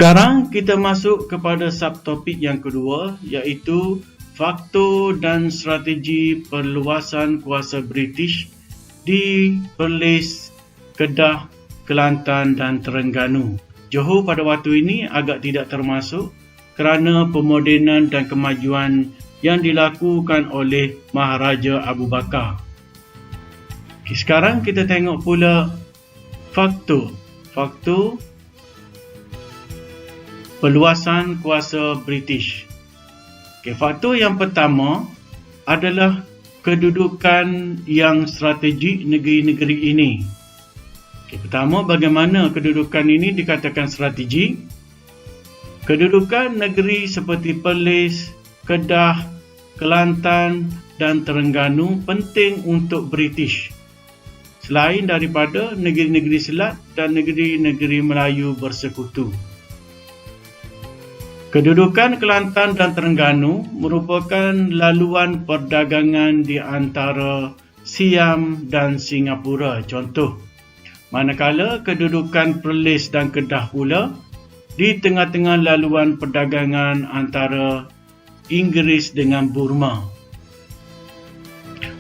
Sekarang kita masuk kepada subtopik yang kedua, iaitu faktor dan strategi perluasan kuasa British di Perlis, Kedah, Kelantan dan Terengganu. Johor pada waktu ini agak tidak termasuk kerana pemodenan dan kemajuan yang dilakukan oleh Maharaja Abu Bakar. Sekarang kita tengok pula faktor perluasan kuasa British. Faktor yang pertama adalah kedudukan yang strategik negeri-negeri ini. Pertama, bagaimana kedudukan ini dikatakan strategik? Kedudukan negeri seperti Perlis, Kedah, Kelantan dan Terengganu penting untuk British, selain daripada negeri-negeri Selat dan negeri-negeri Melayu bersekutu. Kedudukan Kelantan dan Terengganu merupakan laluan perdagangan di antara Siam dan Singapura, contoh. Manakala kedudukan Perlis dan Kedah pula di tengah-tengah laluan perdagangan antara Inggeris dengan Burma.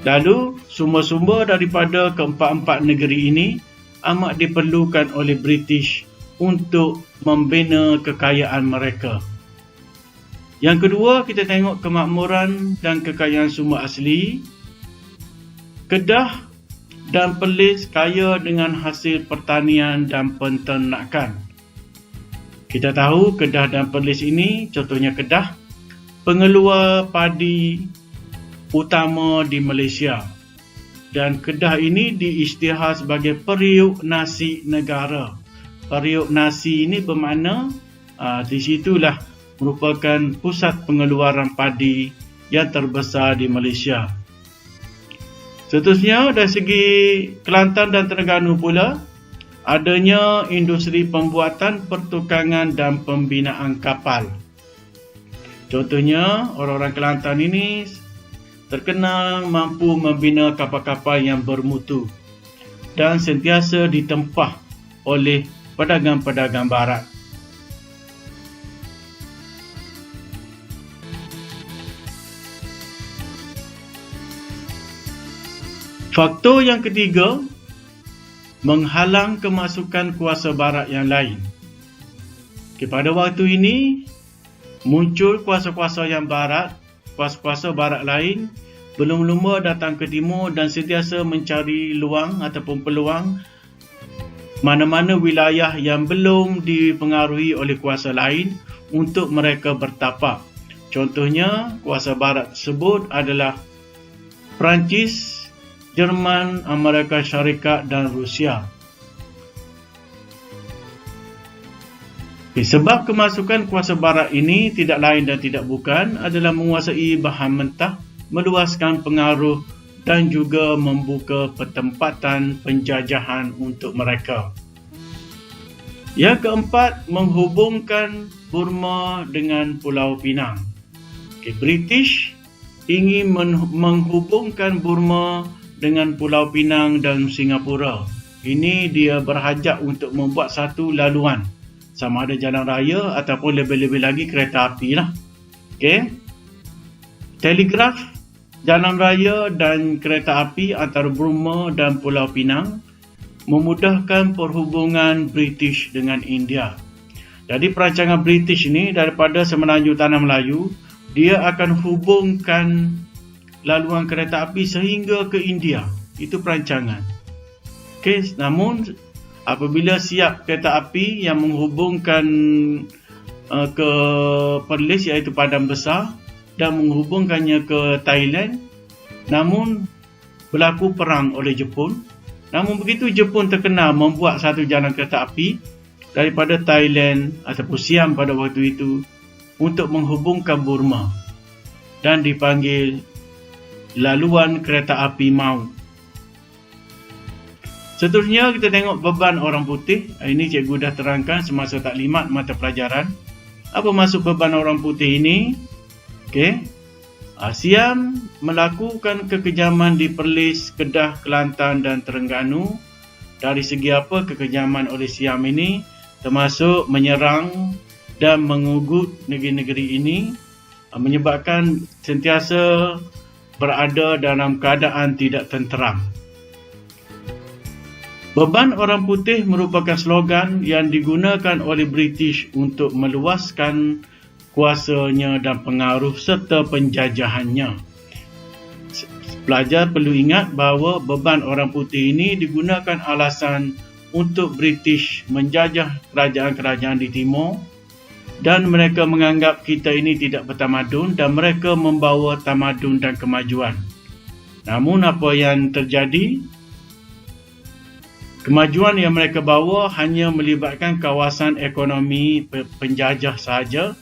Lalu, sumber-sumber daripada keempat-empat negeri ini amat diperlukan oleh British untuk membina kekayaan mereka. Yang kedua, kita tengok kemakmuran dan kekayaan sumber asli. Kedah dan Perlis kaya dengan hasil pertanian dan penternakan. Kita tahu Kedah dan Perlis ini, contohnya Kedah, pengeluar padi utama di Malaysia. Dan Kedah ini diisytihar sebagai periuk nasi negara. Periuk nasi ini bermakna di situlah merupakan pusat pengeluaran padi yang terbesar di Malaysia. Seterusnya, dari segi Kelantan dan Terengganu pula, adanya industri pembuatan, pertukangan dan pembinaan kapal. Contohnya, orang-orang Kelantan ini terkenal mampu membina kapal-kapal yang bermutu dan sentiasa ditempah oleh pedagang-pedagang barat. Faktor yang ketiga, menghalang kemasukan kuasa barat yang lain. Pada waktu ini, muncul kuasa-kuasa yang barat, kuasa-kuasa barat lain belum-luma datang ke timur dan sentiasa mencari luang ataupun peluang mana-mana wilayah yang belum dipengaruhi oleh kuasa lain untuk mereka bertapak. Contohnya, kuasa barat tersebut adalah Perancis, Jerman, Amerika Syarikat dan Rusia. Sebab kemasukan kuasa barat ini tidak lain dan tidak bukan adalah menguasai bahan mentah, meluaskan pengaruh dan juga membuka pertempatan penjajahan untuk mereka. Yang keempat, menghubungkan Burma dengan Pulau Pinang. British ingin menghubungkan Burma dengan Pulau Pinang dan Singapura. Ini dia berhajat untuk membuat satu laluan, sama ada jalan raya ataupun lebih-lebih lagi kereta api lah. Telegraf, jalan raya dan kereta api antara Burma dan Pulau Pinang memudahkan perhubungan British dengan India. Jadi perancangan British ini daripada Semenanjung Tanah Melayu, dia akan hubungkan laluan kereta api sehingga ke India. Itu perancangan. Namun apabila siap kereta api yang menghubungkan ke Perlis, iaitu Padang Besar, dan menghubungkannya ke Thailand, namun berlaku perang oleh Jepun. Namun begitu Jepun terkenal membuat satu jalan kereta api daripada Thailand ataupun Siam pada waktu itu untuk menghubungkan Burma, dan dipanggil laluan kereta api Maut. Seterusnya, kita tengok beban orang putih. Ini cikgu dah terangkan semasa taklimat mata pelajaran. Apa maksud beban orang putih ini? Siam melakukan kekejaman di Perlis, Kedah, Kelantan dan Terengganu. Dari segi apa kekejaman oleh Siam ini? Termasuk menyerang dan mengugut negeri-negeri ini, menyebabkan sentiasa berada dalam keadaan tidak tenteram. Beban orang putih merupakan slogan yang digunakan oleh British untuk meluaskan kuasanya dan pengaruh serta penjajahannya. Pelajar perlu ingat bahawa beban orang putih ini digunakan alasan untuk British menjajah kerajaan-kerajaan di timur, dan mereka menganggap kita ini tidak bertamadun dan mereka membawa tamadun dan kemajuan. Namun apa yang terjadi? Kemajuan yang mereka bawa hanya melibatkan kawasan ekonomi penjajah sahaja,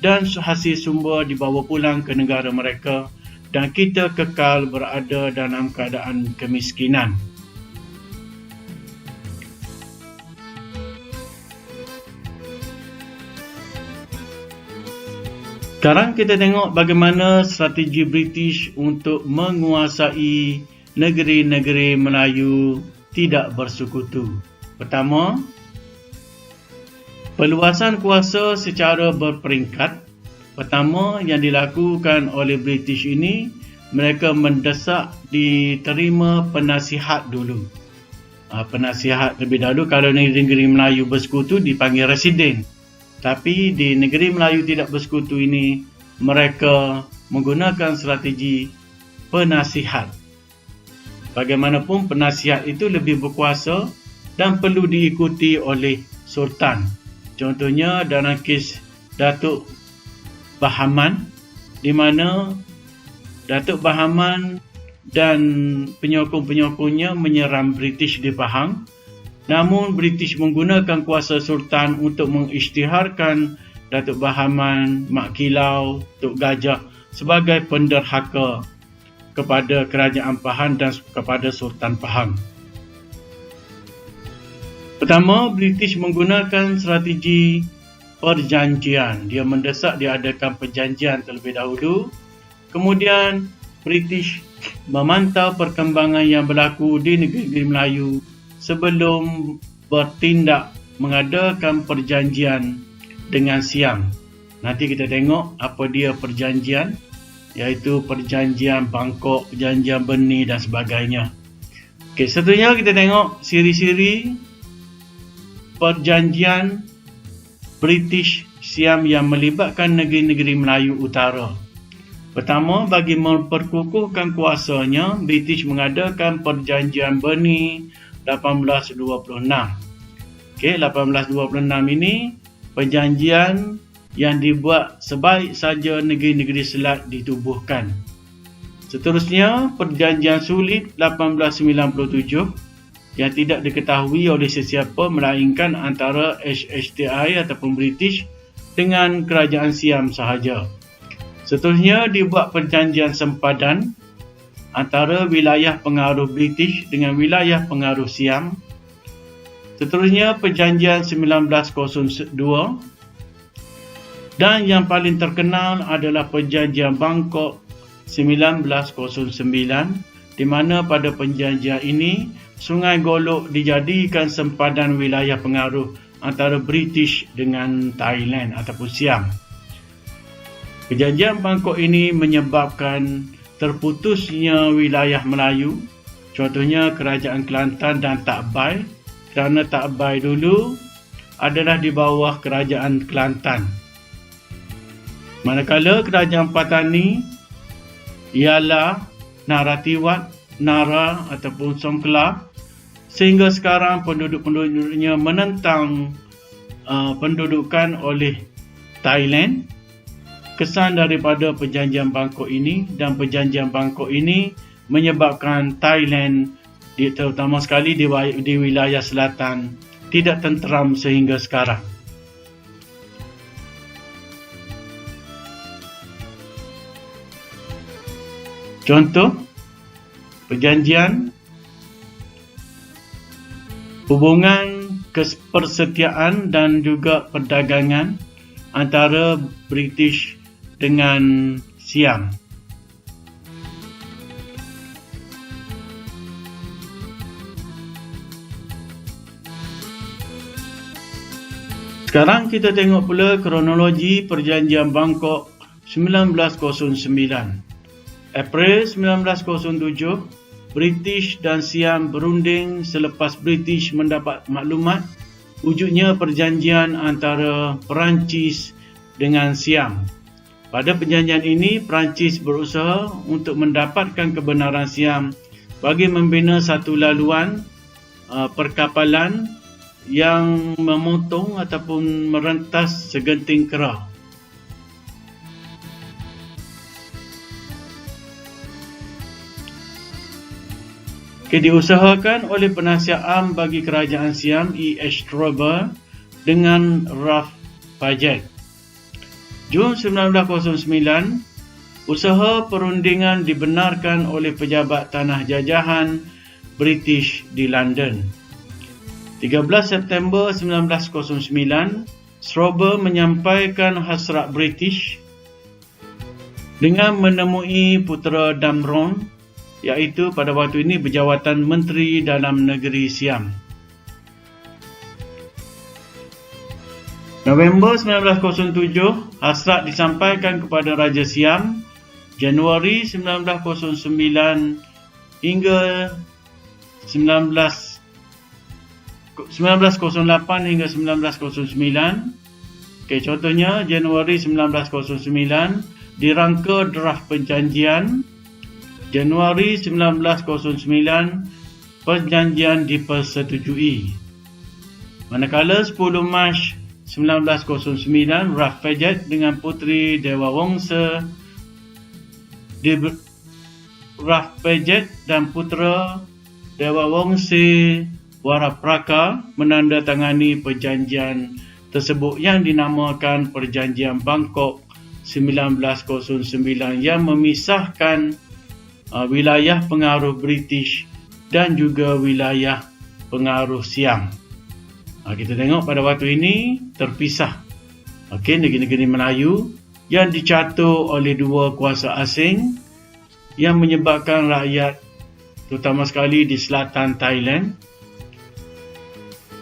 dan hasil sumber dibawa pulang ke negara mereka dan kita kekal berada dalam keadaan kemiskinan. Sekarang kita tengok bagaimana strategi British untuk menguasai negeri-negeri Melayu tidak bersekutu. Pertama, perluasan kuasa secara berperingkat. Pertama yang dilakukan oleh British ini, mereka mendesak diterima penasihat dulu. Penasihat lebih dahulu, kalau negeri Melayu bersekutu dipanggil residen. Tapi di negeri Melayu tidak bersekutu ini, mereka menggunakan strategi penasihat. Bagaimanapun penasihat itu lebih berkuasa dan perlu diikuti oleh Sultan. Contohnya dalam kes Datuk Bahaman, di mana Datuk Bahaman dan penyokong-penyokongnya menyerang British di Pahang. Namun British menggunakan kuasa Sultan untuk mengisytiharkan Datuk Bahaman, Mak Kilau, Tok Gajah sebagai penderhaka kepada kerajaan Pahang dan kepada Sultan Pahang. Pertama, British menggunakan strategi perjanjian. Dia mendesak diadakan perjanjian terlebih dahulu. Kemudian British memantau perkembangan yang berlaku di negeri Melayu sebelum bertindak mengadakan perjanjian dengan Siam. Nanti kita tengok apa dia perjanjian, iaitu perjanjian Bangkok, perjanjian Beni dan sebagainya. Okey, seterusnya kita tengok siri-siri perjanjian British Siam yang melibatkan negeri-negeri Melayu Utara. Pertama, bagi memperkukuhkan kuasanya, British mengadakan perjanjian Beni 1826. Okey, 1826 ini perjanjian yang dibuat sebaik saja negeri-negeri Selat ditubuhkan. Seterusnya, perjanjian Sulit 1897 yang tidak diketahui oleh sesiapa melainkan antara HHTI ataupun British dengan kerajaan Siam sahaja. Seterusnya, dibuat perjanjian sempadan antara wilayah pengaruh British dengan wilayah pengaruh Siam. Seterusnya, perjanjian 1902, dan yang paling terkenal adalah perjanjian Bangkok 1909, di mana pada perjanjian ini Sungai Golok dijadikan sempadan wilayah pengaruh antara British dengan Thailand ataupun Siam. Perjanjian Bangkok ini menyebabkan terputusnya wilayah Melayu, contohnya kerajaan Kelantan dan Takbai, kerana Takbai dulu adalah di bawah kerajaan Kelantan. Manakala kerajaan Patani ialah Naratiwat, Nara ataupun Songkla, sehingga sekarang penduduk-penduduknya menentang pendudukan oleh Thailand. Kesan daripada perjanjian Bangkok ini, dan perjanjian Bangkok ini menyebabkan Thailand, terutama sekali di wilayah selatan, tidak tenteram sehingga sekarang. Contoh, perjanjian hubungan persetiaan dan juga perdagangan antara British dengan Siam. Sekarang kita tengok pula kronologi Perjanjian Bangkok 1909. April 1907, British dan Siam berunding selepas British mendapat maklumat wujudnya perjanjian antara Perancis dengan Siam. Pada perjanjian ini, Perancis berusaha untuk mendapatkan kebenaran Siam bagi membina satu laluan perkapalan yang memotong ataupun merentas segenting kera. Diusahakan oleh penasihat am bagi kerajaan Siam E.H. Strawber dengan Ralph Paget. Jun 1909, usaha perundingan dibenarkan oleh pejabat tanah jajahan British di London. 13 September 1909, Strawber menyampaikan hasrat British dengan menemui putera Damron, iaitu pada waktu ini berjawatan Menteri Dalam Negeri Siam. November 1907, hasrat disampaikan kepada Raja Siam. Januari 1909 hingga 1908 hingga 1909. Contohnya Januari 1909 dirangka draft perjanjian. Januari 1909 perjanjian dipersetujui. Manakala 10 Mac 1909 Ralph Paget dengan Puteri Dewa Wongsa Ralph Paget dan putera Dewa Wongse Warapraka menandatangani perjanjian tersebut yang dinamakan Perjanjian Bangkok 1909 yang memisahkan wilayah pengaruh British dan juga wilayah pengaruh Siam. Kita tengok pada waktu ini terpisah. Negeri-negeri Melayu yang dicatur oleh dua kuasa asing yang menyebabkan rakyat, terutama sekali di selatan Thailand,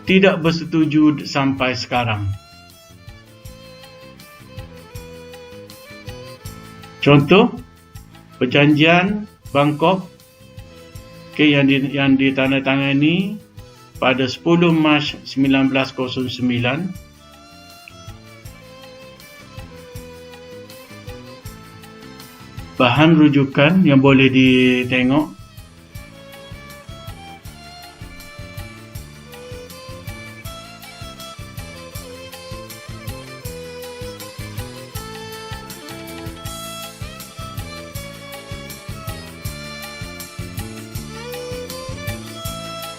tidak bersetuju sampai sekarang. Contoh, Perjanjian Bangkok yang ditandatangani pada 10 Mac 1909. Bahan rujukan yang boleh ditengok